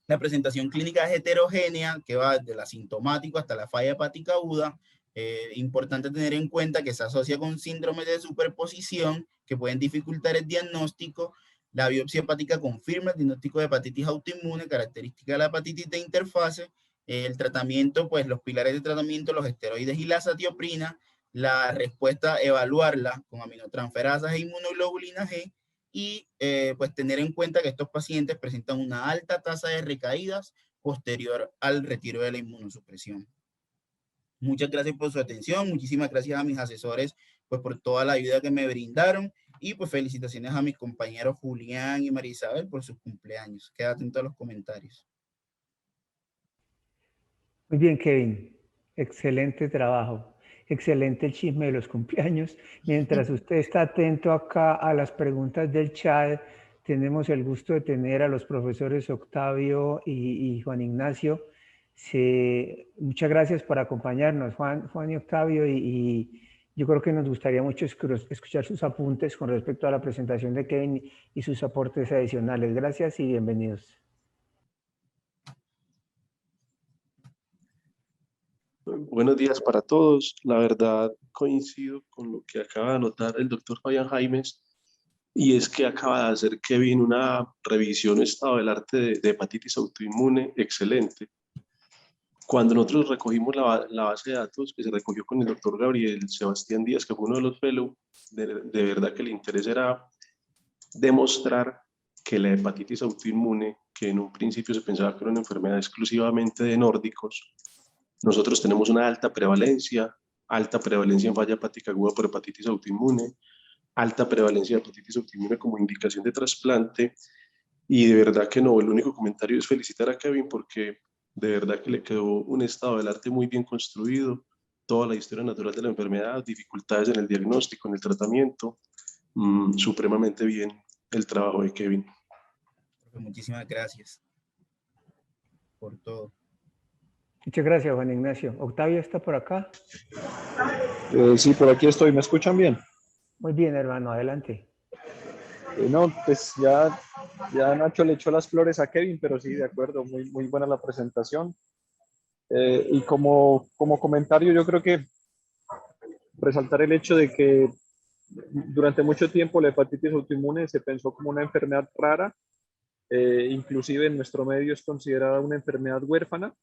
La presentación clínica es heterogénea, que va desde la asintomático hasta la falla hepática aguda. Importante tener en cuenta que se asocia con síndromes de superposición que pueden dificultar el diagnóstico. La biopsia hepática confirma el diagnóstico de hepatitis autoinmune, característica de la hepatitis de interfase. El tratamiento, pues los pilares de tratamiento, los esteroides y la azatioprina. La respuesta, evaluarla con aminotransferasas e inmunoglobulina G y pues tener en cuenta que estos pacientes presentan una alta tasa de recaídas posterior al retiro de la inmunosupresión. Muchas gracias por su atención, muchísimas gracias a mis asesores pues por toda la ayuda que me brindaron y pues felicitaciones a mis compañeros Julián y María Isabel por sus cumpleaños. Queda atento a los comentarios. Muy bien, Kevin. Excelente trabajo. Excelente el chisme de los cumpleaños. Mientras usted está atento acá a las preguntas del chat, tenemos el gusto de tener a los profesores Octavio y Juan Ignacio. Muchas gracias por acompañarnos, Juan y Octavio, y yo creo que nos gustaría mucho escuchar sus apuntes con respecto a la presentación de Kevin y sus aportes adicionales. Gracias y bienvenidos. Buenos días para todos. La verdad, coincido con lo que acaba de anotar el doctor Fabián Jaimes, y es que acaba de hacer Kevin una revisión estado del arte de hepatitis autoinmune excelente. Cuando nosotros recogimos la base de datos que se recogió con el doctor Gabriel Sebastián Díaz, que fue uno de los fellows, de verdad que el interés era demostrar que la hepatitis autoinmune, que en un principio se pensaba que era una enfermedad exclusivamente de nórdicos, nosotros tenemos una alta prevalencia en falla hepática aguda por hepatitis autoinmune, alta prevalencia de hepatitis autoinmune como indicación de trasplante, y de verdad que no, el único comentario es felicitar a Kevin porque de verdad que le quedó un estado del arte muy bien construido, toda la historia natural de la enfermedad, dificultades en el diagnóstico, en el tratamiento, supremamente bien el trabajo de Kevin. Muchísimas gracias por todo. Muchas gracias, Juan Ignacio. ¿Octavio está por acá? Sí, por aquí estoy. ¿Me escuchan bien? Muy bien, hermano. Adelante. No, pues ya Nacho le echó las flores a Kevin, pero sí, de acuerdo. Muy buena la presentación. Y como comentario, yo creo que resaltar el hecho de que durante mucho tiempo la hepatitis autoinmune se pensó como una enfermedad rara. Inclusive en nuestro medio es considerada una enfermedad huérfana.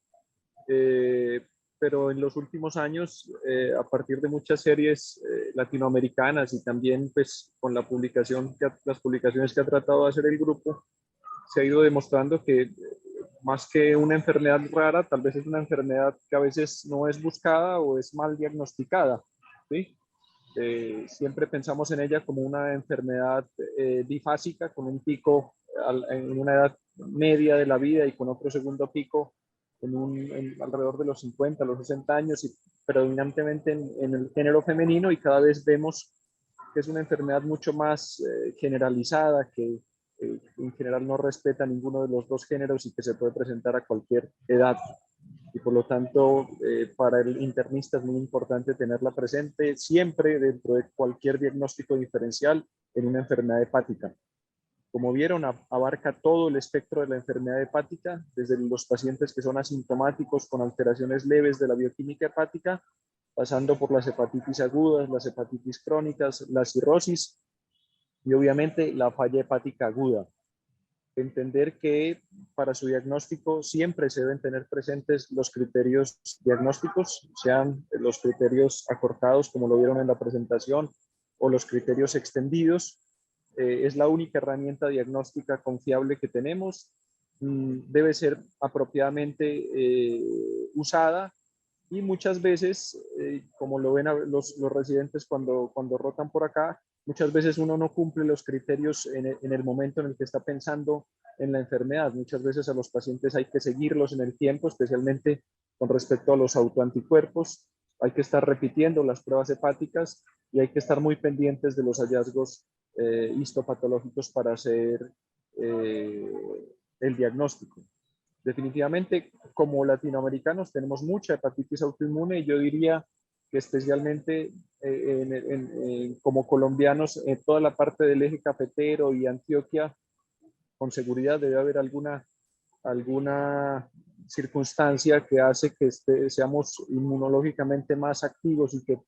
Pero en los últimos años, a partir de muchas series latinoamericanas y también pues con las publicaciones que ha tratado de hacer el grupo, se ha ido demostrando que más que una enfermedad rara, tal vez es una enfermedad que a veces no es buscada o es mal diagnosticada, ¿sí? Siempre pensamos en ella como una enfermedad bifásica, con un pico en una edad media de la vida y con otro segundo pico alrededor de los 50, los 60 años, y predominantemente en el género femenino, y cada vez vemos que es una enfermedad mucho más generalizada, que en general no respeta ninguno de los dos géneros y que se puede presentar a cualquier edad. Y por lo tanto, para el internista es muy importante tenerla presente siempre dentro de cualquier diagnóstico diferencial en una enfermedad hepática. Como vieron, abarca todo el espectro de la enfermedad hepática, desde los pacientes que son asintomáticos con alteraciones leves de la bioquímica hepática, pasando por las hepatitis agudas, las hepatitis crónicas, la cirrosis y obviamente la falla hepática aguda. entender que para su diagnóstico siempre se deben tener presentes los criterios diagnósticos, sean los criterios acortados como lo vieron en la presentación o los criterios extendidos. Es la única herramienta diagnóstica confiable que tenemos. Debe ser apropiadamente usada y muchas veces, como lo ven los residentes cuando rotan por acá, muchas veces uno no cumple los criterios en el momento en el que está pensando en la enfermedad. Muchas veces a los pacientes hay que seguirlos en el tiempo, especialmente con respecto a los autoanticuerpos. Hay que estar repitiendo las pruebas hepáticas y hay que estar muy pendientes de los hallazgos histopatológicos para hacer el diagnóstico. Definitivamente, como latinoamericanos tenemos mucha hepatitis autoinmune y yo diría que especialmente como colombianos en toda la parte del eje cafetero y Antioquia, con seguridad debe haber alguna circunstancia que hace que seamos inmunológicamente más activos y que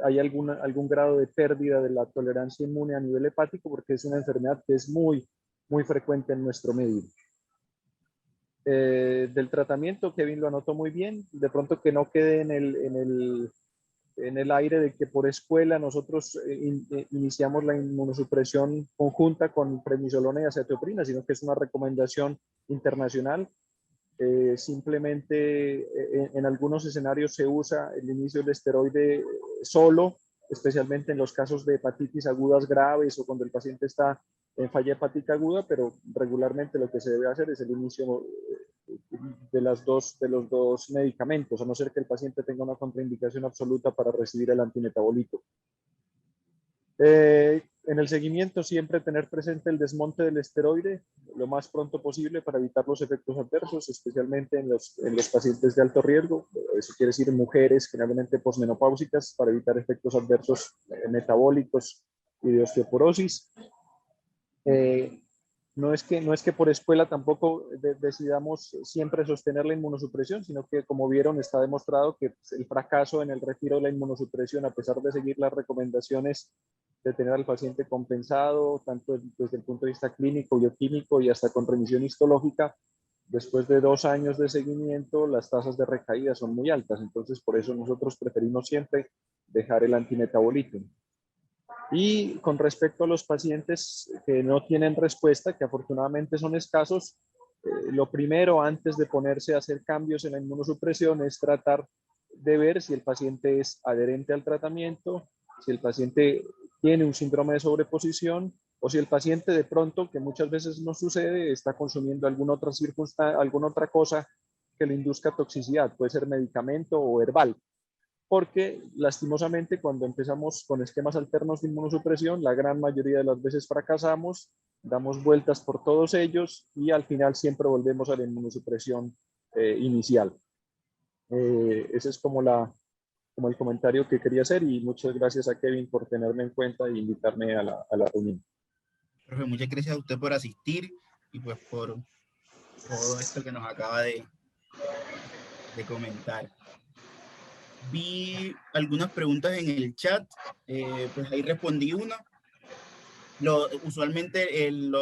hay algún grado de pérdida de la tolerancia inmune a nivel hepático, porque es una enfermedad que es muy, muy frecuente en nuestro medio. Del tratamiento, Kevin lo anotó muy bien, de pronto que no quede en el aire de que por escuela nosotros iniciamos la inmunosupresión conjunta con prednisolona y acetoprina, sino que es una recomendación internacional. Simplemente en algunos escenarios se usa el inicio del esteroide solo, especialmente en los casos de hepatitis agudas graves o cuando el paciente está en falla hepática aguda, pero regularmente lo que se debe hacer es el inicio de los dos medicamentos, a no ser que el paciente tenga una contraindicación absoluta para recibir el antimetabolito. En el seguimiento siempre tener presente el desmonte del esteroide lo más pronto posible para evitar los efectos adversos, especialmente en los pacientes de alto riesgo. Eso quiere decir mujeres generalmente posmenopáusicas, para evitar efectos adversos metabólicos y de osteoporosis. No es que por escuela tampoco decidamos siempre sostener la inmunosupresión, sino que, como vieron, está demostrado que el fracaso en el retiro de la inmunosupresión, a pesar de seguir las recomendaciones de tener al paciente compensado, tanto desde el punto de vista clínico, bioquímico y hasta con remisión histológica, después de 2 años de seguimiento, las tasas de recaída son muy altas. Entonces, por eso nosotros preferimos siempre dejar el antimetabolito. Y con respecto a los pacientes que no tienen respuesta, que afortunadamente son escasos, lo primero antes de ponerse a hacer cambios en la inmunosupresión es tratar de ver si el paciente es adherente al tratamiento, si el paciente tiene un síndrome de sobreposición o si el paciente de pronto, que muchas veces no sucede, está consumiendo alguna otra cosa que le induzca toxicidad, puede ser medicamento o herbal. Porque lastimosamente cuando empezamos con esquemas alternos de inmunosupresión, la gran mayoría de las veces fracasamos, damos vueltas por todos ellos y al final siempre volvemos a la inmunosupresión inicial. Ese es como el comentario que quería hacer, y muchas gracias a Kevin por tenerme en cuenta e invitarme a la reunión. Profe, muchas gracias a usted por asistir y pues por todo esto que nos acaba de comentar. Vi algunas preguntas en el chat, pues ahí respondí una. Usualmente el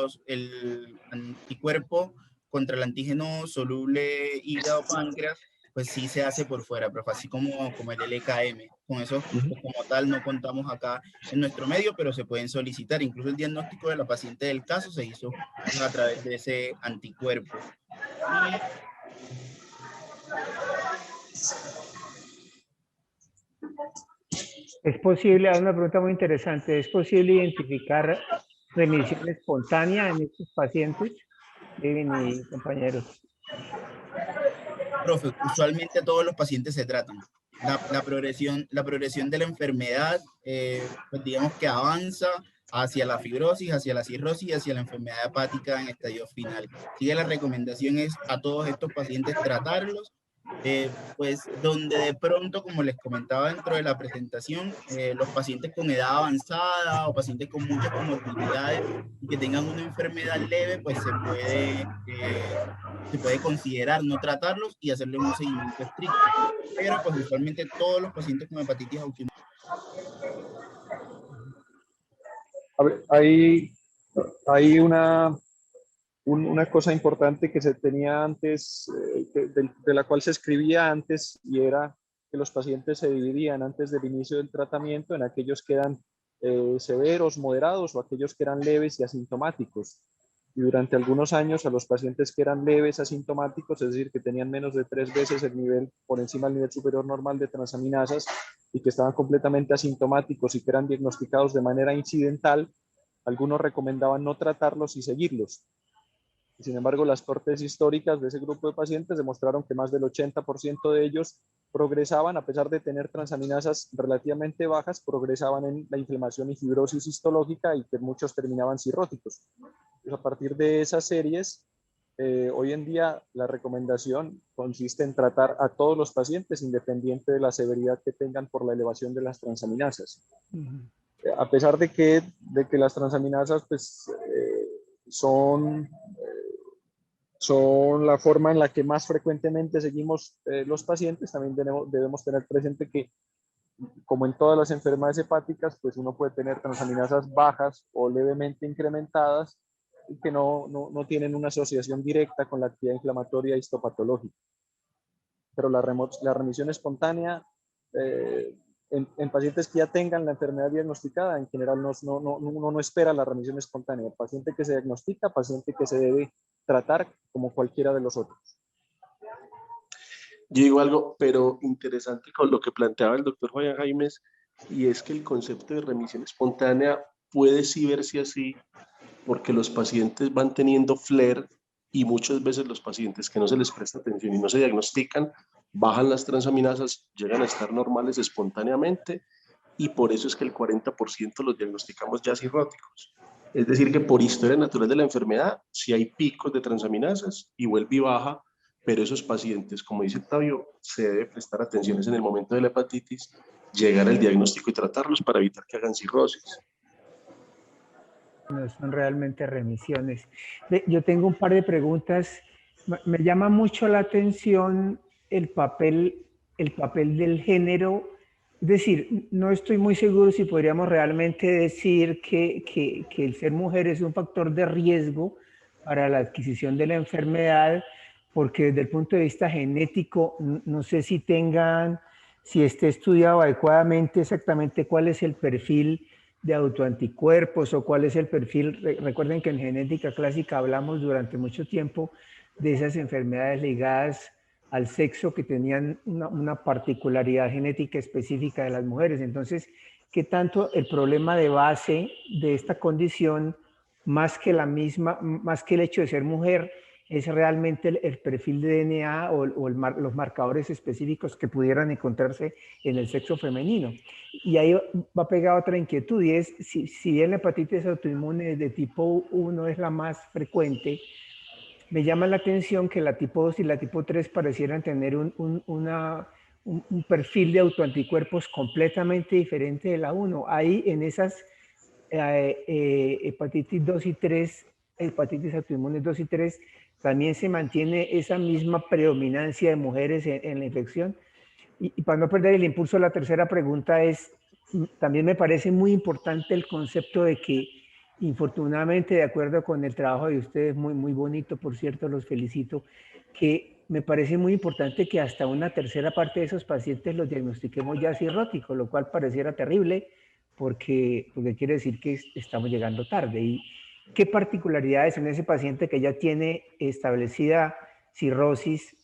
anticuerpo contra el antígeno soluble hígado-páncreas, pues sí se hace por fuera, pero así como el LKM. Con eso, pues como tal, no contamos acá en nuestro medio, pero se pueden solicitar. Incluso el diagnóstico de la paciente del caso se hizo a través de ese anticuerpo. Es posible, hay una pregunta muy interesante, ¿es posible identificar remisión espontánea en estos pacientes? Kevin y compañeros. Profe, usualmente todos los pacientes se tratan. La progresión de la enfermedad, pues digamos que avanza hacia la fibrosis, hacia la cirrosis y hacia la enfermedad hepática en estadio final. Así que la recomendación es a todos estos pacientes tratarlos, pues donde de pronto, como les comentaba dentro de la presentación, los pacientes con edad avanzada o pacientes con muchas comorbilidades y que tengan una enfermedad leve, pues se puede considerar no tratarlos y hacerle un seguimiento estricto. Pero pues usualmente todos los pacientes con hepatitis autoinmune. A ver, hay una una cosa importante que se tenía antes, de la cual se escribía antes, y era que los pacientes se dividían antes del inicio del tratamiento en aquellos que eran severos, moderados o aquellos que eran leves y asintomáticos. Y durante algunos años a los pacientes que eran leves asintomáticos, es decir, que tenían menos de 3 veces el nivel por encima del nivel superior normal de transaminasas y que estaban completamente asintomáticos y que eran diagnosticados de manera incidental, algunos recomendaban no tratarlos y seguirlos. Sin embargo, las cortes históricas de ese grupo de pacientes demostraron que más del 80% de ellos progresaban, a pesar de tener transaminasas relativamente bajas, progresaban en la inflamación y fibrosis histológica y que muchos terminaban cirróticos. Entonces, a partir de esas series, hoy en día la recomendación consiste en tratar a todos los pacientes independiente de la severidad que tengan por la elevación de las transaminasas. A pesar de que las transaminasas pues, son la forma en la que más frecuentemente seguimos los pacientes, también debemos tener presente que, como en todas las enfermedades hepáticas, pues uno puede tener transaminasas bajas o levemente incrementadas y que no tienen una asociación directa con la actividad inflamatoria histopatológica. Pero la remisión espontánea en pacientes que ya tengan la enfermedad diagnosticada, en general uno no espera la remisión espontánea. El paciente que se diagnostica, paciente que se debe tratar como cualquiera de los otros. Yo digo algo, pero interesante con lo que planteaba el doctor Fabián Jaimes, y es que el concepto de remisión espontánea puede sí verse así, porque los pacientes van teniendo flare y muchas veces los pacientes que no se les presta atención y no se diagnostican, bajan las transaminasas, llegan a estar normales espontáneamente, y por eso es que el 40% los diagnosticamos ya cirróticos. Es decir, que por historia natural de la enfermedad, sí hay picos de transaminasas y vuelve y baja, pero esos pacientes, como dice Octavio, se debe prestar atenciones en el momento de la hepatitis, llegar al diagnóstico y tratarlos para evitar que hagan cirrosis. No son realmente remisiones. Yo tengo un par de preguntas. Me llama mucho la atención el papel del género. Es decir, no estoy muy seguro si podríamos realmente decir que el ser mujer es un factor de riesgo para la adquisición de la enfermedad, porque desde el punto de vista genético, no sé si esté estudiado adecuadamente exactamente cuál es el perfil de autoanticuerpos o cuál es el perfil. Recuerden que en genética clásica hablamos durante mucho tiempo de esas enfermedades ligadas al sexo que tenían una particularidad genética específica de las mujeres. Entonces, ¿qué tanto el problema de base de esta condición, más que el hecho de ser mujer, es realmente el perfil de DNA o los marcadores específicos que pudieran encontrarse en el sexo femenino? Y ahí va pegada otra inquietud, y es, si bien la hepatitis autoinmune de tipo 1 es la más frecuente, me llama la atención que la tipo 2 y la tipo 3 parecieran tener un perfil de autoanticuerpos completamente diferente de la 1. Ahí en esas hepatitis 2 y 3, hepatitis autoinmunes 2 y 3, también se mantiene esa misma predominancia de mujeres en la infección. Y para no perder el impulso, la tercera pregunta es, también me parece muy importante el concepto de que, infortunadamente, de acuerdo con el trabajo de ustedes, muy bonito, por cierto, los felicito, que me parece muy importante que hasta una tercera parte de esos pacientes los diagnostiquemos ya cirróticos, lo cual pareciera terrible porque quiere decir que estamos llegando tarde. ¿Y qué particularidades en ese paciente que ya tiene establecida cirrosis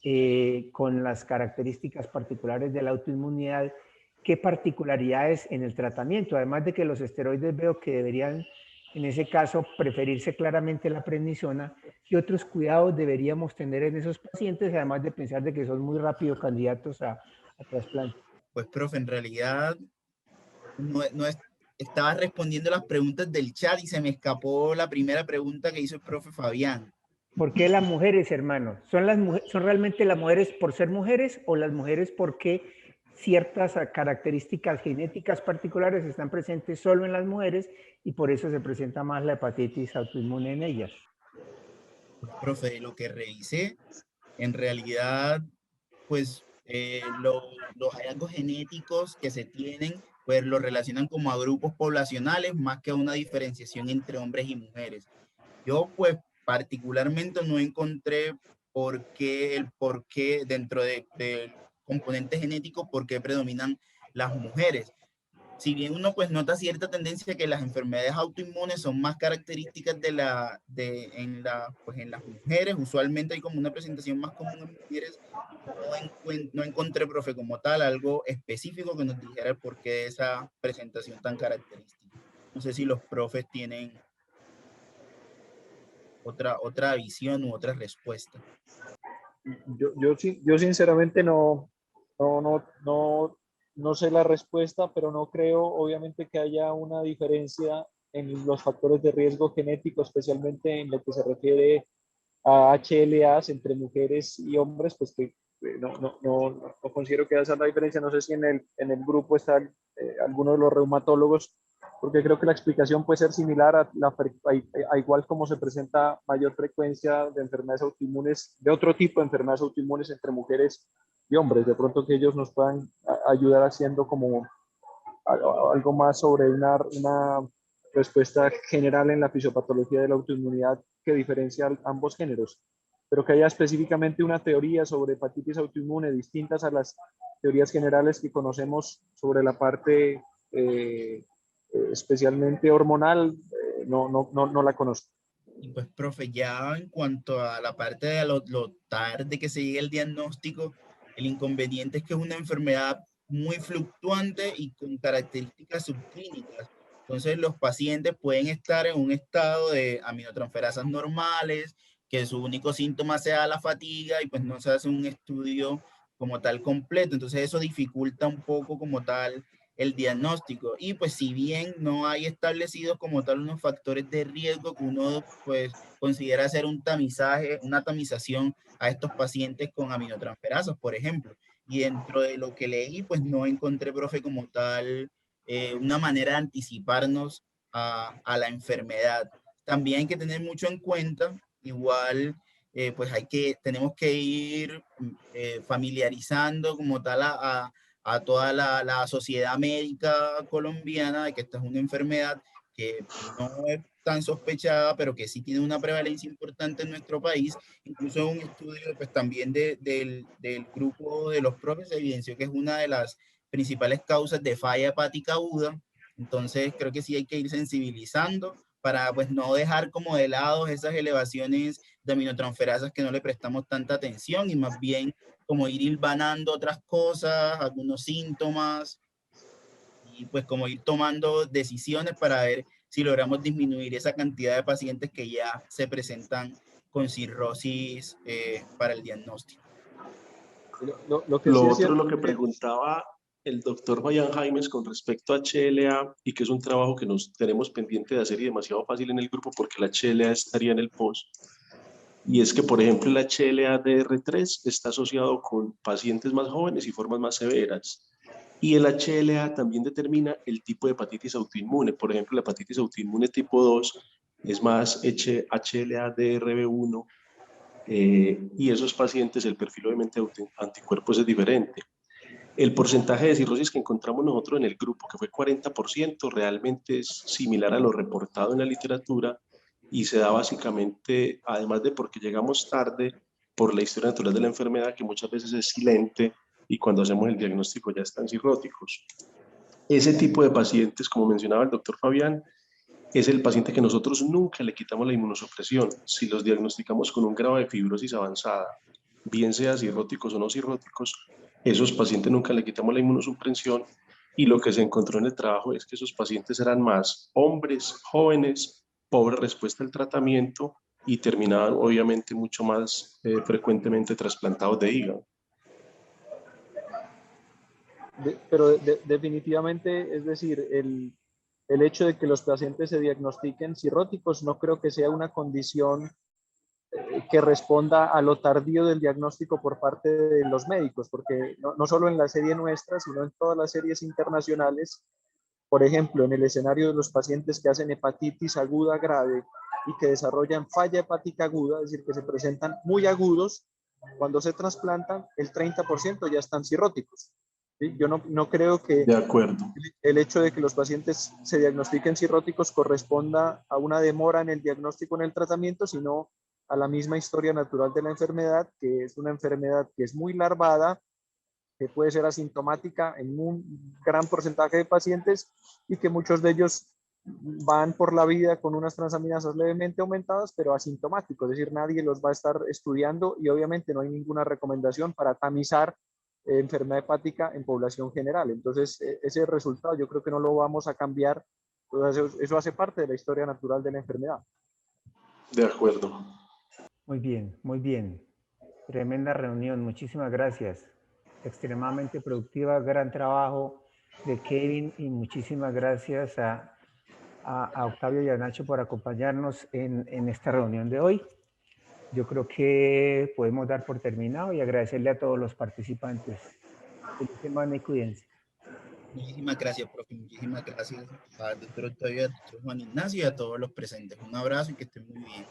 con las características particulares de la autoinmunidad, qué particularidades en el tratamiento? Además de que los esteroides veo que deberían, en ese caso, preferirse claramente la prednisona, ¿qué otros cuidados deberíamos tener en esos pacientes, además de pensar de que son muy rápido candidatos a trasplante? Pues, profe, en realidad estaba respondiendo las preguntas del chat y se me escapó la primera pregunta que hizo el profe Fabián. ¿Por qué las mujeres, hermano? ¿Son realmente las mujeres por ser mujeres o las mujeres porque ciertas características genéticas particulares están presentes solo en las mujeres y por eso se presenta más la hepatitis autoinmune en ellas? Pues, profe, lo que revisé, en realidad, pues los hallazgos genéticos que se tienen, pues los relacionan como a grupos poblacionales más que a una diferenciación entre hombres y mujeres. Yo, pues, particularmente no encontré el por qué dentro del componente genético, por qué predominan las mujeres. Si bien uno pues nota cierta tendencia que las enfermedades autoinmunes son más características pues en las mujeres, usualmente hay como una presentación más común en mujeres, no encontré, profe, como tal, algo específico que nos dijera el porqué de esa presentación tan característica. No sé si los profes tienen otra visión u otra respuesta. Yo sinceramente no sé la respuesta, pero no creo obviamente que haya una diferencia en los factores de riesgo genético, especialmente en lo que se refiere a HLAs entre mujeres y hombres, pues que no considero que esa es la diferencia. No sé si en el grupo están algunos de los reumatólogos, porque creo que la explicación puede ser similar a igual como se presenta mayor frecuencia de enfermedades autoinmunes, de otro tipo de enfermedades autoinmunes entre mujeres y hombres. De pronto que ellos nos puedan ayudar haciendo como algo más sobre una respuesta general en la fisiopatología de la autoinmunidad que diferencia ambos géneros, pero que haya específicamente una teoría sobre hepatitis autoinmune distintas a las teorías generales que conocemos sobre la parte especialmente hormonal, no la conozco. Y pues, profe, ya en cuanto a la parte de lo tarde que se llegue el diagnóstico, el inconveniente es que es una enfermedad muy fluctuante y con características subclínicas. Entonces, los pacientes pueden estar en un estado de aminotransferasas normales, que su único síntoma sea la fatiga y pues no se hace un estudio como tal completo. Entonces, eso dificulta un poco como tal el diagnóstico. Y pues si bien no hay establecidos como tal unos factores de riesgo que uno pues considera hacer un tamizaje, una tamización a estos pacientes con aminotransferasas, por ejemplo. Y dentro de lo que leí, pues no encontré, profe, como tal una manera de anticiparnos a la enfermedad. También hay que tener mucho en cuenta, igual, pues tenemos que ir familiarizando como tal a toda la sociedad médica colombiana de que esta es una enfermedad que no es tan sospechada, pero que sí tiene una prevalencia importante en nuestro país. Incluso un estudio pues, también del grupo de los profes se evidenció que es una de las principales causas de falla hepática aguda. Entonces creo que sí hay que ir sensibilizando para pues no dejar como de lado esas elevaciones de aminotransferasas que no le prestamos tanta atención y más bien como ir hilvanando otras cosas, algunos síntomas y pues como ir tomando decisiones para ver si logramos disminuir esa cantidad de pacientes que ya se presentan con cirrosis para el diagnóstico. Lo que preguntaba el doctor Fabián Jaimes con respecto a HLA y que es un trabajo que nos tenemos pendiente de hacer y demasiado fácil en el grupo porque la HLA estaría en el post. Y es que, por ejemplo, el HLA-DR3 está asociado con pacientes más jóvenes y formas más severas. Y el HLA también determina el tipo de hepatitis autoinmune. Por ejemplo, la hepatitis autoinmune tipo 2 es más HLA-DRB1 y esos pacientes, el perfil obviamente de anticuerpos es diferente. El porcentaje de cirrosis que encontramos nosotros en el grupo, que fue 40%, realmente es similar a lo reportado en la literatura y se da básicamente, además de porque llegamos tarde, por la historia natural de la enfermedad, que muchas veces es silente y cuando hacemos el diagnóstico ya están cirróticos. Ese tipo de pacientes, como mencionaba el doctor Fabián, es el paciente que nosotros nunca le quitamos la inmunosupresión. Si los diagnosticamos con un grado de fibrosis avanzada, bien sea cirróticos o no cirróticos, esos pacientes nunca le quitamos la inmunosupresión y lo que se encontró en el trabajo es que esos pacientes eran más hombres, jóvenes, pobre respuesta al tratamiento y terminaban obviamente mucho más frecuentemente trasplantados de hígado. Pero definitivamente, es decir, el hecho de que los pacientes se diagnostiquen cirróticos no creo que sea una condición que responda a lo tardío del diagnóstico por parte de los médicos, porque no solo en la serie nuestra, sino en todas las series internacionales, por ejemplo, en el escenario de los pacientes que hacen hepatitis aguda grave y que desarrollan falla hepática aguda, es decir, que se presentan muy agudos, cuando se trasplantan, el 30% ya están cirróticos. ¿sí? Yo no creo que De acuerdo. el hecho de que los pacientes se diagnostiquen cirróticos corresponda a una demora en el diagnóstico, en el tratamiento, sino a la misma historia natural de la enfermedad, que es una enfermedad que es muy larvada, que puede ser asintomática en un gran porcentaje de pacientes y que muchos de ellos van por la vida con unas transaminasas levemente aumentadas, pero asintomáticos, es decir, nadie los va a estar estudiando y obviamente no hay ninguna recomendación para tamizar enfermedad hepática en población general. Entonces, ese resultado yo creo que no lo vamos a cambiar, pues eso hace parte de la historia natural de la enfermedad. De acuerdo. Muy bien, muy bien. Tremenda reunión, muchísimas gracias. Extremadamente productiva, gran trabajo de Kevin y muchísimas gracias a Octavio y a Nacho por acompañarnos en esta reunión de hoy. Yo creo que podemos dar por terminado y agradecerle a todos los participantes. Feliz semana y cuídense. Muchísimas gracias, profe. Muchísimas gracias al doctor Octavio, al doctor Juan Ignacio y a todos los presentes. Un abrazo y que estén muy bien.